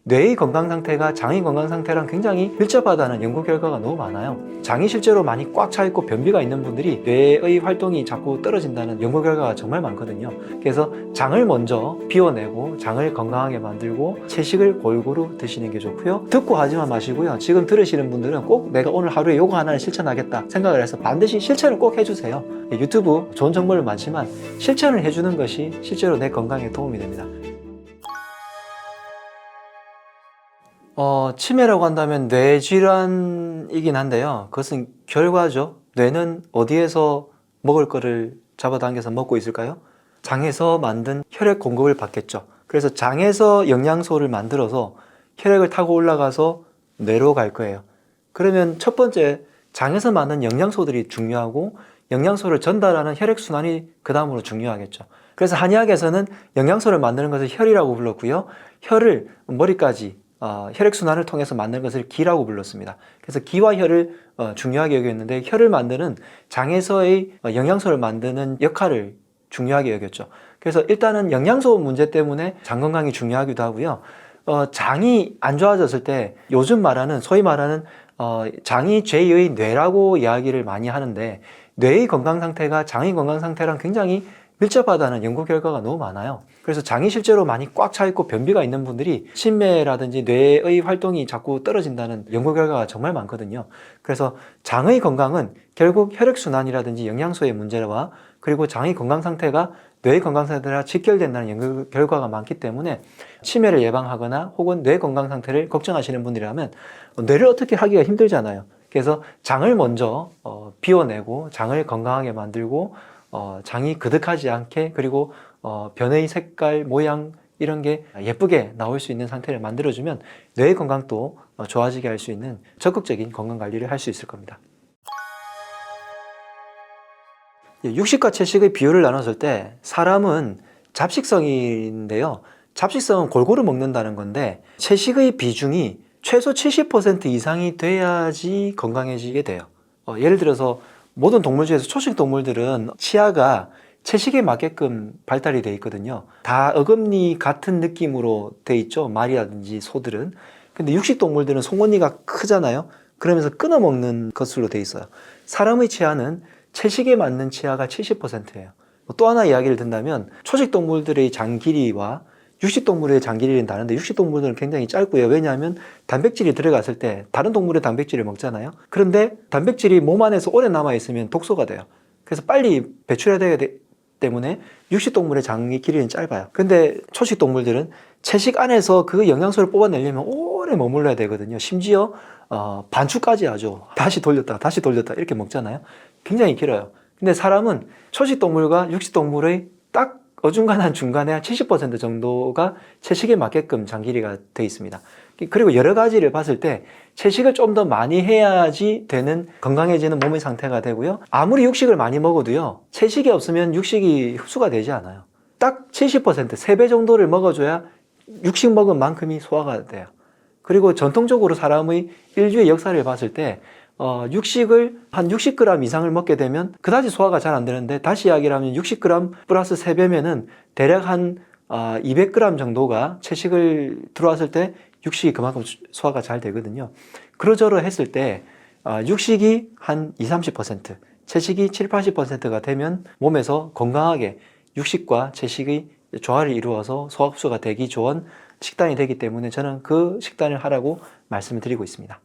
뇌의 건강 상태가 장의 건강 상태랑 굉장히 밀접하다는 연구 결과가 너무 많아요. 장이 실제로 많이 꽉 차 있고 변비가 있는 분들이 뇌의 활동이 자꾸 떨어진다는 연구 결과가 정말 많거든요. 그래서 장을 먼저 비워내고 장을 건강하게 만들고 채식을 골고루 드시는 게 좋고요. 듣고 하지만 마시고요. 지금 들으시는 분들은 꼭 내가 오늘 하루에 요거 하나를 실천하겠다 생각을 해서 반드시 실천을 꼭 해주세요. 유튜브 좋은 정보를 많지만 실천을 해주는 것이 실제로 내 건강에 도움이 됩니다. 치매라고 한다면 뇌질환이긴 한데요. 그것은 결과죠. 뇌는 어디에서 먹을 거를 잡아당겨서 먹고 있을까요? 장에서 만든 혈액 공급을 받겠죠. 그래서 장에서 영양소를 만들어서 혈액을 타고 올라가서 뇌로 갈 거예요. 그러면 첫 번째, 장에서 만든 영양소들이 중요하고 영양소를 전달하는 혈액순환이 그 다음으로 중요하겠죠. 그래서 한의학에서는 영양소를 만드는 것을 혈이라고 불렀고요. 혈을 머리까지 혈액순환을 통해서 만드는 것을 기라고 불렀습니다. 그래서 기와 혈을 중요하게 여겼는데 혈을 만드는 장에서의 영양소를 만드는 역할을 중요하게 여겼죠. 그래서 일단은 영양소 문제 때문에 장 건강이 중요하기도 하고요. 장이 안 좋아졌을 때 요즘 말하는 소위 말하는 장이 제2의 뇌라고 이야기를 많이 하는데 뇌의 건강 상태가 장의 건강 상태랑 굉장히 밀접하다는 연구 결과가 너무 많아요. 그래서 장이 실제로 많이 꽉 차 있고 변비가 있는 분들이 치매라든지 뇌의 활동이 자꾸 떨어진다는 연구 결과가 정말 많거든요. 그래서 장의 건강은 결국 혈액순환이라든지 영양소의 문제와 그리고 장의 건강 상태가 뇌의 건강 상태랑 직결된다는 연구 결과가 많기 때문에 치매를 예방하거나 혹은 뇌 건강 상태를 걱정하시는 분들이라면 뇌를 어떻게 하기가 힘들잖아요. 그래서 장을 먼저 비워내고 장을 건강하게 만들고 장이 그득하지 않게 그리고 변의 색깔, 모양 이런 게 예쁘게 나올 수 있는 상태를 만들어주면 뇌의 건강도 좋아지게 할 수 있는 적극적인 건강관리를 할 수 있을 겁니다. 육식과 채식의 비율을 나눴을 때 사람은 잡식성인데요. 잡식성은 골고루 먹는다는 건데 채식의 비중이 최소 70% 이상이 돼야지 건강해지게 돼요. 예를 들어서 모든 동물 중에서 초식 동물들은 치아가 채식에 맞게끔 발달이 되어 있거든요. 다 어금니 같은 느낌으로 되어 있죠. 말이라든지 소들은. 근데 육식 동물들은 송곳니가 크잖아요. 그러면서 끊어 먹는 것으로 되어 있어요. 사람의 치아는 채식에 맞는 치아가 70%예요. 또 하나 이야기를 든다면 초식 동물들의 장 길이와 육식 동물의 장 길이는 다른데 육식 동물들은 굉장히 짧고요. 왜냐하면 단백질이 들어갔을 때 다른 동물의 단백질을 먹잖아요. 그런데 단백질이 몸 안에서 오래 남아있으면 독소가 돼요. 그래서 빨리 배출해야 되기 때문에 육식 동물의 장의 길이는 짧아요. 근데 초식 동물들은 채식 안에서 그 영양소를 뽑아내려면 오래 머물러야 되거든요. 심지어 반추까지 하죠. 다시 돌렸다 다시 돌렸다 이렇게 먹잖아요. 굉장히 길어요. 근데 사람은 초식 동물과 육식 동물의 딱 어중간한 중간에 한 70% 정도가 채식에 맞게끔 장 길이가 되어 있습니다. 그리고 여러 가지를 봤을 때 채식을 좀 더 많이 해야지 되는 건강해지는 몸의 상태가 되고요. 아무리 육식을 많이 먹어도요. 채식이 없으면 육식이 흡수가 되지 않아요. 딱 70%, 3배 정도를 먹어줘야 육식 먹은 만큼이 소화가 돼요. 그리고 전통적으로 사람의 인류의 역사를 봤을 때 육식을 한 60g 이상을 먹게 되면 그다지 소화가 잘 안 되는데 다시 이야기를 하면 60g 플러스 3배면은 대략 한 200g 정도가 채식을 들어왔을 때 육식이 그만큼 소화가 잘 되거든요. 그러저러했을 때 육식이 한 20-30%, 채식이 70-80%가 되면 몸에서 건강하게 육식과 채식의 조화를 이루어서 소화 흡수가 되기 좋은 식단이 되기 때문에 저는 그 식단을 하라고 말씀을 드리고 있습니다.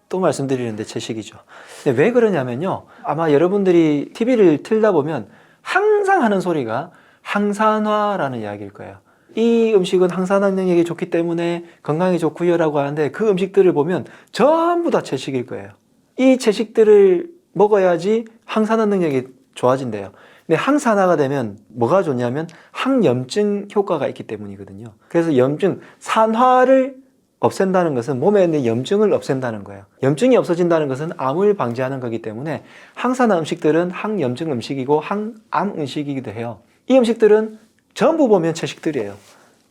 또 말씀드리는데 채식이죠. 근데 왜 그러냐면요. 아마 여러분들이 TV를 틀다 보면 항상 하는 소리가 항산화라는 이야기일 거예요. 이 음식은 항산화 능력이 좋기 때문에 건강에 좋고요 라고 하는데 그 음식들을 보면 전부 다 채식일 거예요. 이 채식들을 먹어야지 항산화 능력이 좋아진대요. 근데 항산화가 되면 뭐가 좋냐면 항염증 효과가 있기 때문이거든요. 그래서 염증, 산화를 없앤다는 것은 몸에 있는 염증을 없앤다는 거예요. 염증이 없어진다는 것은 암을 방지하는 거기 때문에 항산화 음식들은 항염증 음식이고 항암 음식이기도 해요. 이 음식들은 전부 보면 채식들이에요.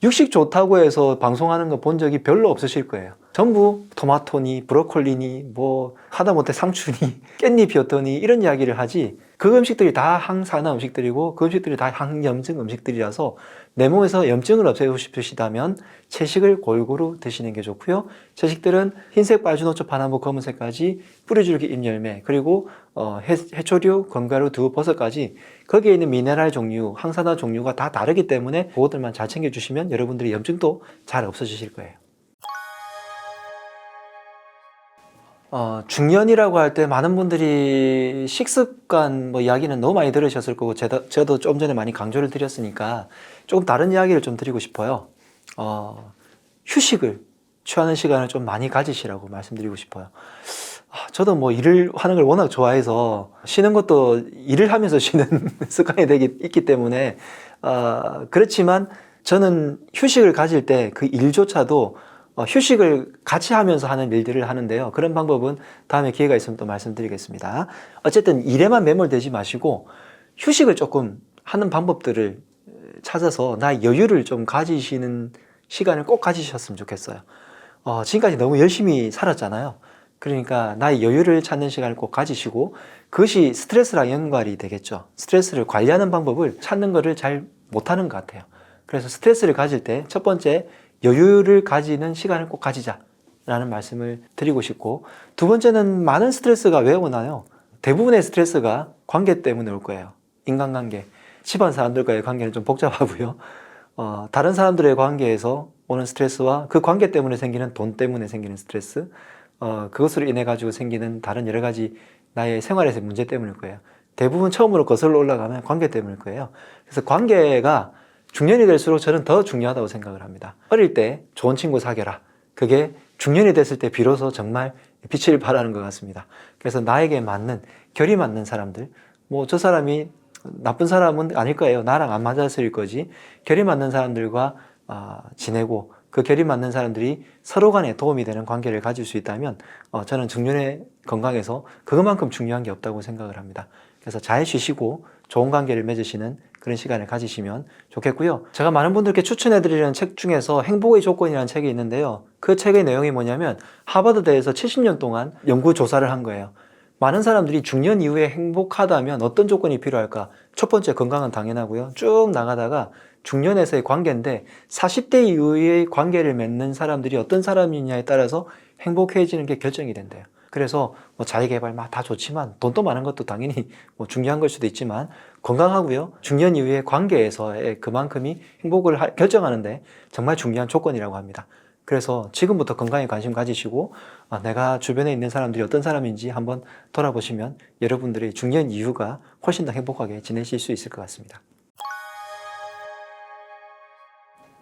육식 좋다고 해서 방송하는 거 본 적이 별로 없으실 거예요. 전부 토마토니 브로콜리니 뭐 하다못해 상추니 깻잎이었더니 이런 이야기를 하지 그 음식들이 다 항산화 음식들이고 그 음식들이 다 항염증 음식들이라서 내 몸에서 염증을 없애고 싶으시다면 채식을 골고루 드시는 게 좋고요. 채식들은 흰색, 빨주노초, 파남보, 검은색까지 뿌리줄기 잎열매, 그리고 해초류, 견과류, 두부, 버섯까지 거기에 있는 미네랄 종류, 항산화 종류가 다 다르기 때문에 그것들만 잘 챙겨주시면 여러분들의 염증도 잘 없어지실 거예요. 중년이라고 할 때 많은 분들이 식습관 이야기는 너무 많이 들으셨을 거고 저도 좀 전에 많이 강조를 드렸으니까 조금 다른 이야기를 좀 드리고 싶어요. 휴식을 취하는 시간을 좀 많이 가지시라고 말씀드리고 싶어요. 저도 일을 하는 걸 워낙 좋아해서 쉬는 것도 일을 하면서 쉬는 습관이 있기 때문에 그렇지만 저는 휴식을 가질 때 그 일조차도 휴식을 같이 하면서 하는 일들을 하는데요. 그런 방법은 다음에 기회가 있으면 또 말씀드리겠습니다. 어쨌든 일에만 매몰되지 마시고 휴식을 조금 하는 방법들을 찾아서 나의 여유를 좀 가지시는 시간을 꼭 가지셨으면 좋겠어요. 지금까지 너무 열심히 살았잖아요. 그러니까 나의 여유를 찾는 시간을 꼭 가지시고 그것이 스트레스랑 연관이 되겠죠. 스트레스를 관리하는 방법을 찾는 것을 잘 못하는 것 같아요. 그래서 스트레스를 가질 때 첫 번째, 여유를 가지는 시간을 꼭 가지자라는 말씀을 드리고 싶고, 두 번째는 많은 스트레스가 왜 오나요? 대부분의 스트레스가 관계 때문에 올 거예요. 인간관계. 집안 사람들과의 관계는 좀 복잡하고요. 다른 사람들의 관계에서 오는 스트레스와 그 관계 때문에 생기는 돈 때문에 생기는 스트레스, 그것으로 인해 가지고 생기는 다른 여러 가지 나의 생활에서의 문제 때문일 거예요. 대부분 처음으로 거슬러 올라가면 관계 때문일 거예요. 그래서 관계가 중년이 될수록 저는 더 중요하다고 생각을 합니다. 어릴 때 좋은 친구 사귀어라. 그게 중년이 됐을 때 비로소 정말 빛을 발하는 것 같습니다. 그래서 나에게 맞는, 결이 맞는 사람들, 저 사람이 나쁜 사람은 아닐 거예요. 나랑 안 맞았을 거지. 결이 맞는 사람들과 지내고 그 결이 맞는 사람들이 서로 간에 도움이 되는 관계를 가질 수 있다면 저는 중년의 건강에서 그것만큼 중요한 게 없다고 생각을 합니다. 그래서 잘 쉬시고 좋은 관계를 맺으시는 그런 시간을 가지시면 좋겠고요. 제가 많은 분들께 추천해드리는 책 중에서 행복의 조건이라는 책이 있는데요. 그 책의 내용이 뭐냐면 하버드대에서 70년 동안 연구조사를 한 거예요. 많은 사람들이 중년 이후에 행복하다면 어떤 조건이 필요할까? 첫 번째, 건강은 당연하고요. 쭉 나가다가 중년에서의 관계인데 40대 이후의 관계를 맺는 사람들이 어떤 사람이냐에 따라서 행복해지는 게 결정이 된대요. 그래서 자기개발 다 좋지만 돈도 많은 것도 당연히 중요한 걸 수도 있지만 건강하고요. 중년 이후의 관계에서의 그만큼이 행복을 결정하는데 정말 중요한 조건이라고 합니다. 그래서 지금부터 건강에 관심 가지시고 내가 주변에 있는 사람들이 어떤 사람인지 한번 돌아보시면 여러분들의 중년 이후가 훨씬 더 행복하게 지내실 수 있을 것 같습니다.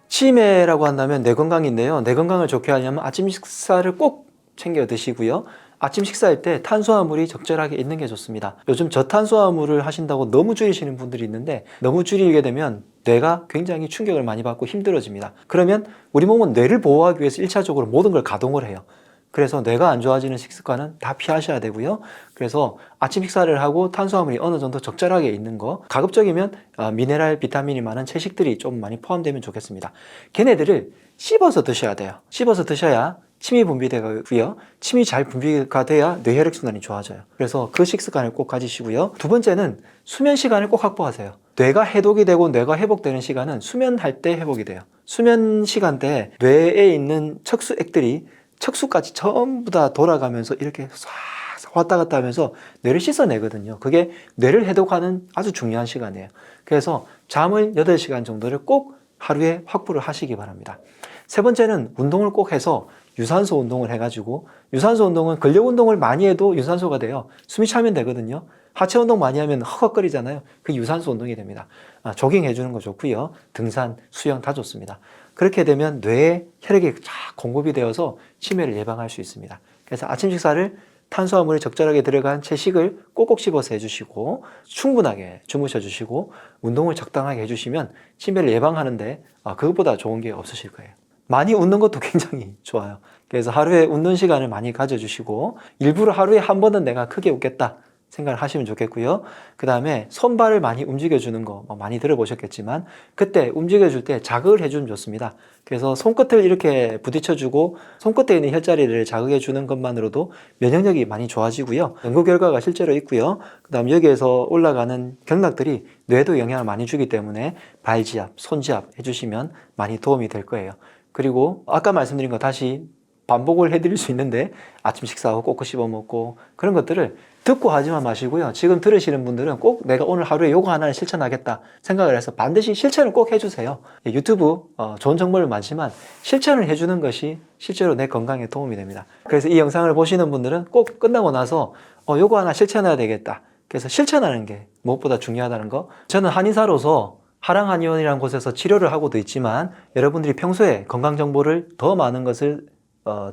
치매라고 한다면 뇌 건강인데요. 뇌 건강을 좋게 하려면 아침 식사를 꼭 챙겨 드시고요. 아침 식사할 때 탄수화물이 적절하게 있는 게 좋습니다. 요즘 저탄수화물을 하신다고 너무 줄이시는 분들이 있는데 너무 줄이게 되면 뇌가 굉장히 충격을 많이 받고 힘들어집니다. 그러면 우리 몸은 뇌를 보호하기 위해서 1차적으로 모든 걸 가동을 해요. 그래서 뇌가 안 좋아지는 식습관은 다 피하셔야 되고요. 그래서 아침 식사를 하고 탄수화물이 어느 정도 적절하게 있는 거, 가급적이면 미네랄, 비타민이 많은 채식들이 좀 많이 포함되면 좋겠습니다. 걔네들을 씹어서 드셔야 돼요. 씹어서 드셔야 침이 분비되고요. 침이 잘 분비가 돼야 뇌혈액순환이 좋아져요. 그래서 그 식습관을 꼭 가지시고요. 두 번째는 수면 시간을 꼭 확보하세요. 뇌가 해독이 되고 뇌가 회복되는 시간은 수면할 때 회복이 돼요. 수면 시간대에 뇌에 있는 척수액들이 척수까지 전부 다 돌아가면서 이렇게 싹 왔다 갔다 하면서 뇌를 씻어내거든요. 그게 뇌를 해독하는 아주 중요한 시간이에요. 그래서 잠을 8시간 정도를 꼭 하루에 확보를 하시기 바랍니다. 세 번째는 운동을 꼭 해서 유산소 운동을 해가지고, 유산소 운동은 근력 운동을 많이 해도 유산소가 돼요. 숨이 차면 되거든요. 하체 운동 많이 하면 헉헉거리잖아요. 그게 유산소 운동이 됩니다. 조깅 해주는 거 좋고요. 등산, 수영 다 좋습니다. 그렇게 되면 뇌에 혈액이 쫙 공급이 되어서 치매를 예방할 수 있습니다. 그래서 아침 식사를 탄수화물이 적절하게 들어간 채식을 꼭꼭 씹어서 해주시고 충분하게 주무셔 주시고 운동을 적당하게 해주시면 치매를 예방하는데 그것보다 좋은 게 없으실 거예요. 많이 웃는 것도 굉장히 좋아요. 그래서 하루에 웃는 시간을 많이 가져주시고 일부러 하루에 한 번은 내가 크게 웃겠다 생각을 하시면 좋겠고요. 그 다음에 손발을 많이 움직여주는 거 많이 들어보셨겠지만 그때 움직여줄 때 자극을 해주면 좋습니다. 그래서 손끝을 이렇게 부딪혀주고 손끝에 있는 혈자리를 자극해주는 것만으로도 면역력이 많이 좋아지고요. 연구 결과가 실제로 있고요. 그 다음 여기에서 올라가는 경락들이 뇌도 영향을 많이 주기 때문에 발지압, 손지압 해주시면 많이 도움이 될 거예요. 그리고 아까 말씀드린 거 다시 반복을 해드릴 수 있는데 아침 식사하고 꼭꼭 씹어 먹고 그런 것들을 듣고 하지만 마시고요. 지금 들으시는 분들은 꼭 내가 오늘 하루에 요거 하나를 실천하겠다 생각을 해서 반드시 실천을 꼭 해주세요. 유튜브 좋은 정보를 많지만 실천을 해주는 것이 실제로 내 건강에 도움이 됩니다. 그래서 이 영상을 보시는 분들은 꼭 끝나고 나서 요거 하나 실천해야 되겠다. 그래서 실천하는 게 무엇보다 중요하다는 거. 저는 한의사로서 하랑한의원이라는 곳에서 치료를 하고도 있지만 여러분들이 평소에 건강 정보를 더 많은 것을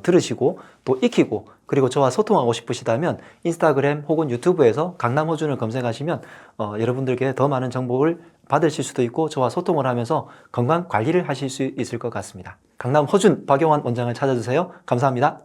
들으시고 또 익히고 그리고 저와 소통하고 싶으시다면 인스타그램 혹은 유튜브에서 강남호준을 검색하시면 여러분들께 더 많은 정보를 받으실 수도 있고 저와 소통을 하면서 건강 관리를 하실 수 있을 것 같습니다. 강남호준 박용환 원장을 찾아주세요. 감사합니다.